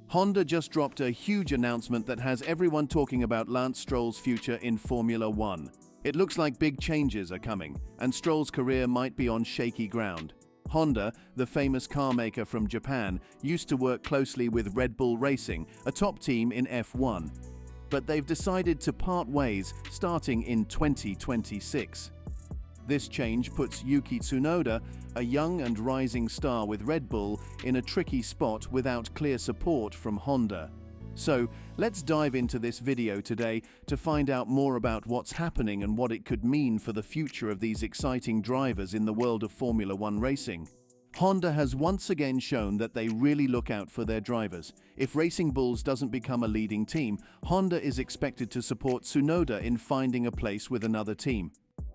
Honda just dropped a huge announcement that has everyone talking about Lance Stroll's future in Formula One. It looks like big changes are coming, and Stroll's career might be on shaky ground. Honda, the famous car maker from Japan, used to work closely with Red Bull Racing, a top team in F1. But they've decided to part ways starting in 2026. This change puts Yuki Tsunoda, a young and rising star with Red Bull, in a tricky spot without clear support from Honda. So, let's dive into this video today to find out more about what's happening and what it could mean for the future of these exciting drivers in the world of Formula One racing. Honda has once again shown that they really look out for their drivers. If Racing Bulls doesn't become a leading team, Honda is expected to support Tsunoda in finding a place with another team.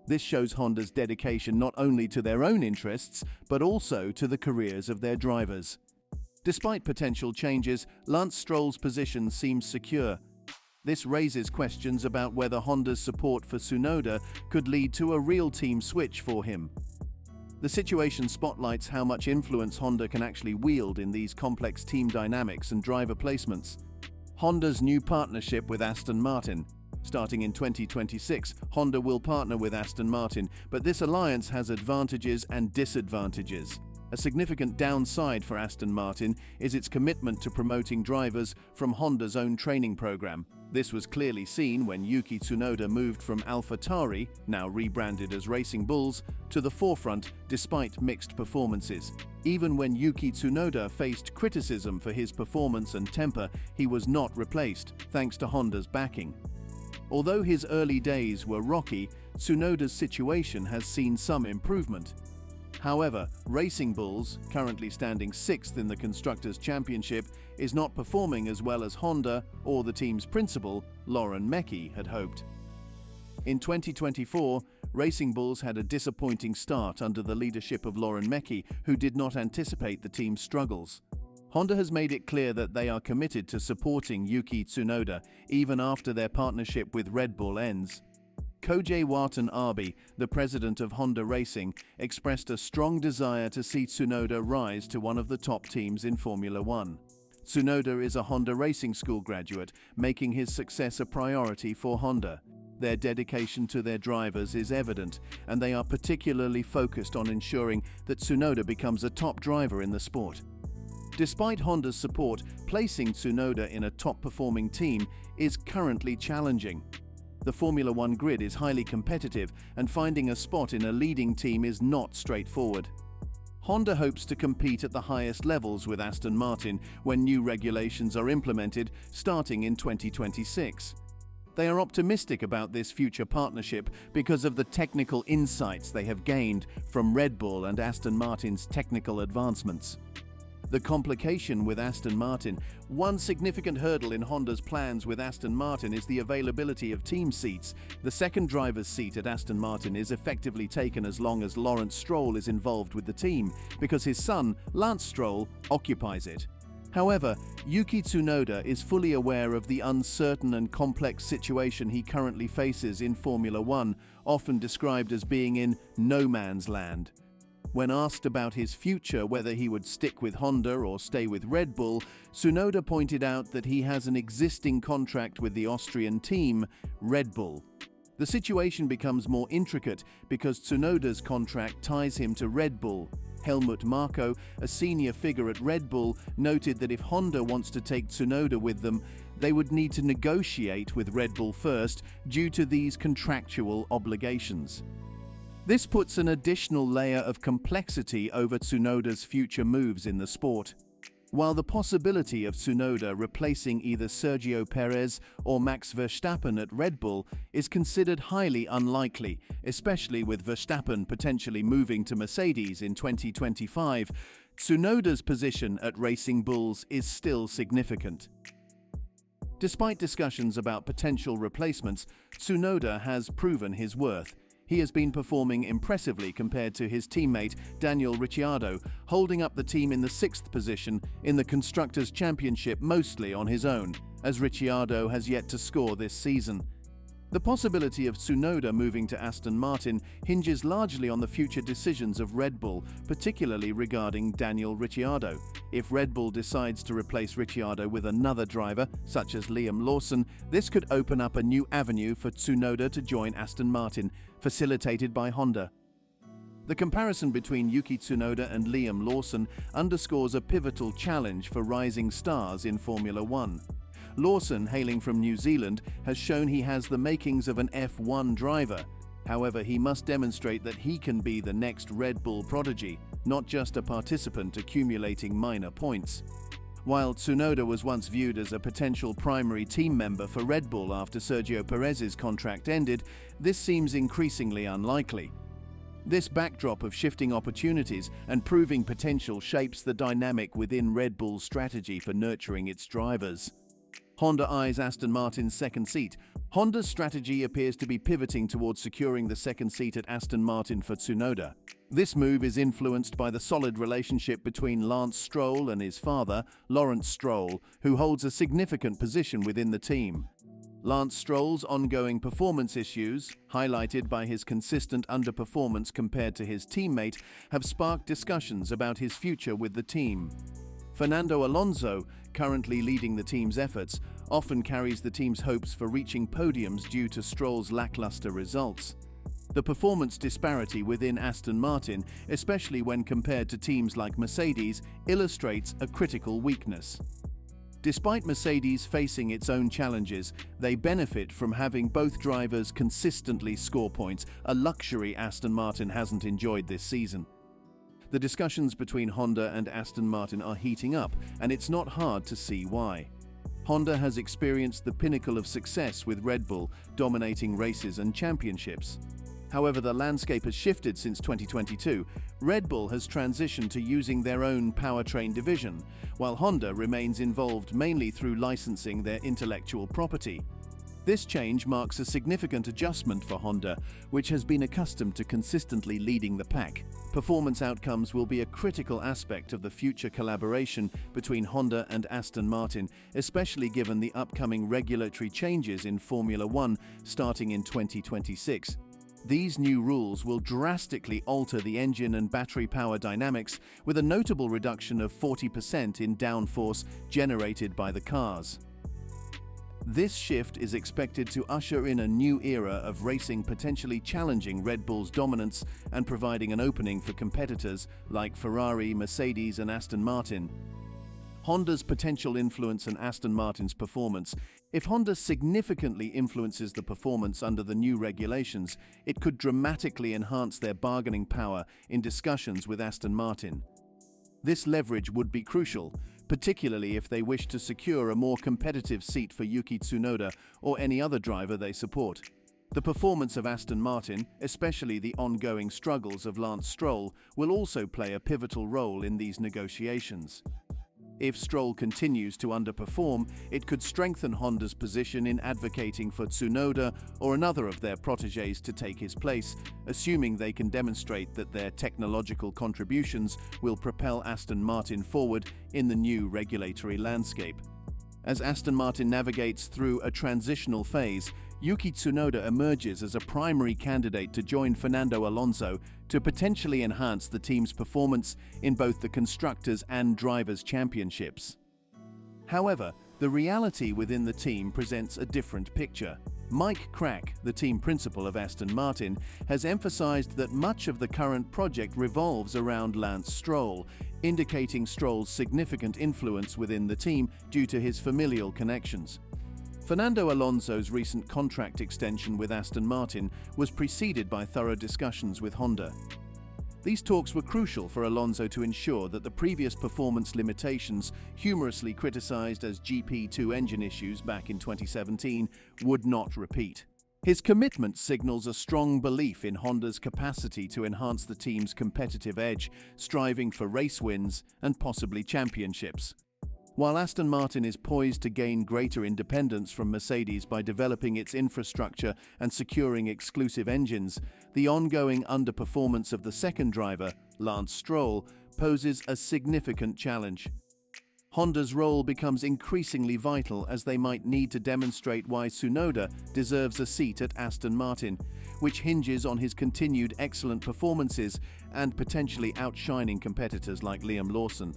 This shows Honda's dedication not only to their own interests, but also to the careers of their drivers. Despite potential changes, Lance Stroll's position seems secure. This raises questions about whether Honda's support for Tsunoda could lead to a real team switch for him. The situation spotlights how much influence Honda can actually wield in these complex team dynamics and driver placements. Honda's new partnership with Aston Martin. Starting in 2026, Honda will partner with Aston Martin, but this alliance has advantages and disadvantages. A significant downside for Aston Martin is its commitment to promoting drivers from Honda's own training program. This was clearly seen when Yuki Tsunoda moved from AlphaTauri, now rebranded as Racing Bulls, to the forefront despite mixed performances. Even when Yuki Tsunoda faced criticism for his performance and temper, he was not replaced, thanks to Honda's backing. Although his early days were rocky, Tsunoda's situation has seen some improvement. However, Racing Bulls, currently standing 6th in the Constructors' Championship, is not performing as well as Honda or the team's principal, Laurent Mecchi, had hoped. In 2024, Racing Bulls had a disappointing start under the leadership of Laurent Mecchi, who did not anticipate the team's struggles. Honda has made it clear that they are committed to supporting Yuki Tsunoda, even after their partnership with Red Bull ends. Koji Watanabe, the president of Honda Racing, expressed a strong desire to see Tsunoda rise to one of the top teams in Formula One. Tsunoda is a Honda Racing School graduate, making his success a priority for Honda. Their dedication to their drivers is evident, and they are particularly focused on ensuring that Tsunoda becomes a top driver in the sport. Despite Honda's support, placing Tsunoda in a top-performing team is currently challenging. The Formula One grid is highly competitive, and finding a spot in a leading team is not straightforward. Honda hopes to compete at the highest levels with Aston Martin when new regulations are implemented, starting in 2026. They are optimistic about this future partnership because of the technical insights they have gained from Red Bull and Aston Martin's technical advancements. The complication with Aston Martin. One significant hurdle in Honda's plans with Aston Martin is the availability of team seats. The second driver's seat at Aston Martin is effectively taken as long as Lance Stroll is involved with the team, because his son, Lance Stroll, occupies it. However, Yuki Tsunoda is fully aware of the uncertain and complex situation he currently faces in Formula One, often described as being in no man's land. When asked about his future, whether he would stick with Honda or stay with Red Bull, Tsunoda pointed out that he has an existing contract with the Austrian team, Red Bull. The situation becomes more intricate because Tsunoda's contract ties him to Red Bull. Helmut Marko, a senior figure at Red Bull, noted that if Honda wants to take Tsunoda with them, they would need to negotiate with Red Bull first due to these contractual obligations. This puts an additional layer of complexity over Tsunoda's future moves in the sport. While the possibility of Tsunoda replacing either Sergio Perez or Max Verstappen at Red Bull is considered highly unlikely, especially with Verstappen potentially moving to Mercedes in 2025, Tsunoda's position at Racing Bulls is still significant. Despite discussions about potential replacements, Tsunoda has proven his worth. He has been performing impressively compared to his teammate Daniel Ricciardo, holding up the team in the 6th position in the Constructors' Championship mostly on his own, as Ricciardo has yet to score this season. The possibility of Tsunoda moving to Aston Martin hinges largely on the future decisions of Red Bull, particularly regarding Daniel Ricciardo. If Red Bull decides to replace Ricciardo with another driver, such as Liam Lawson, this could open up a new avenue for Tsunoda to join Aston Martin, facilitated by Honda. The comparison between Yuki Tsunoda and Liam Lawson underscores a pivotal challenge for rising stars in Formula One. Lawson, hailing from New Zealand, has shown he has the makings of an F1 driver. However, he must demonstrate that he can be the next Red Bull prodigy, not just a participant accumulating minor points. While Tsunoda was once viewed as a potential primary team member for Red Bull after Sergio Perez's contract ended, this seems increasingly unlikely. This backdrop of shifting opportunities and proving potential shapes the dynamic within Red Bull's strategy for nurturing its drivers. Honda eyes Aston Martin's second seat. Honda's strategy appears to be pivoting towards securing the second seat at Aston Martin for Tsunoda. This move is influenced by the solid relationship between Lance Stroll and his father, Lawrence Stroll, who holds a significant position within the team. Lance Stroll's ongoing performance issues, highlighted by his consistent underperformance compared to his teammate, have sparked discussions about his future with the team. Fernando Alonso, currently leading the team's efforts, often carries the team's hopes for reaching podiums due to Stroll's lackluster results. The performance disparity within Aston Martin, especially when compared to teams like Mercedes, illustrates a critical weakness. Despite Mercedes facing its own challenges, they benefit from having both drivers consistently score points, a luxury Aston Martin hasn't enjoyed this season. The discussions between Honda and Aston Martin are heating up, and it's not hard to see why. Honda has experienced the pinnacle of success with Red Bull, dominating races and championships. However, the landscape has shifted since 2022. Red Bull has transitioned to using their own powertrain division, while Honda remains involved mainly through licensing their intellectual property. This change marks a significant adjustment for Honda, which has been accustomed to consistently leading the pack. Performance outcomes will be a critical aspect of the future collaboration between Honda and Aston Martin, especially given the upcoming regulatory changes in Formula One starting in 2026. These new rules will drastically alter the engine and battery power dynamics, with a notable reduction of 40% in downforce generated by the cars. This shift is expected to usher in a new era of racing, potentially challenging Red Bull's dominance and providing an opening for competitors like Ferrari, Mercedes, and Aston Martin. Honda's potential influence and Aston Martin's performance. If Honda significantly influences the performance under the new regulations, it could dramatically enhance their bargaining power in discussions with Aston Martin. This leverage would be crucial, particularly if they wish to secure a more competitive seat for Yuki Tsunoda or any other driver they support. The performance of Aston Martin, especially the ongoing struggles of Lance Stroll, will also play a pivotal role in these negotiations. If Stroll continues to underperform, it could strengthen Honda's position in advocating for Tsunoda or another of their protégés to take his place, assuming they can demonstrate that their technological contributions will propel Aston Martin forward in the new regulatory landscape. As Aston Martin navigates through a transitional phase, Yuki Tsunoda emerges as a primary candidate to join Fernando Alonso to potentially enhance the team's performance in both the Constructors' and Drivers' Championships. However, the reality within the team presents a different picture. Mike Crack, the team principal of Aston Martin, has emphasized that much of the current project revolves around Lance Stroll, indicating Stroll's significant influence within the team due to his familial connections. Fernando Alonso's recent contract extension with Aston Martin was preceded by thorough discussions with Honda. These talks were crucial for Alonso to ensure that the previous performance limitations, humorously criticized as GP2 engine issues back in 2017, would not repeat. His commitment signals a strong belief in Honda's capacity to enhance the team's competitive edge, striving for race wins and possibly championships. While Aston Martin is poised to gain greater independence from Mercedes by developing its infrastructure and securing exclusive engines, the ongoing underperformance of the second driver, Lance Stroll, poses a significant challenge. Honda's role becomes increasingly vital as they might need to demonstrate why Tsunoda deserves a seat at Aston Martin, which hinges on his continued excellent performances and potentially outshining competitors like Liam Lawson.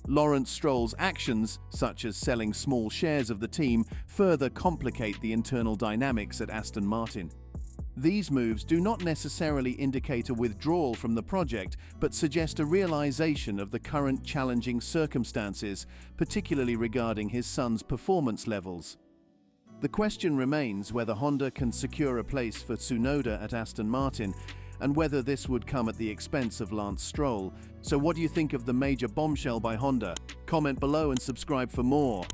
Lance Stroll's actions, such as selling small shares of the team, further complicate the internal dynamics at Aston Martin. These moves do not necessarily indicate a withdrawal from the project, but suggest a realization of the current challenging circumstances, particularly regarding his son's performance levels. The question remains whether Honda can secure a place for Tsunoda at Aston Martin, and whether this would come at the expense of Lance Stroll. So what do you think of the major bombshell by Honda? Comment below and subscribe for more.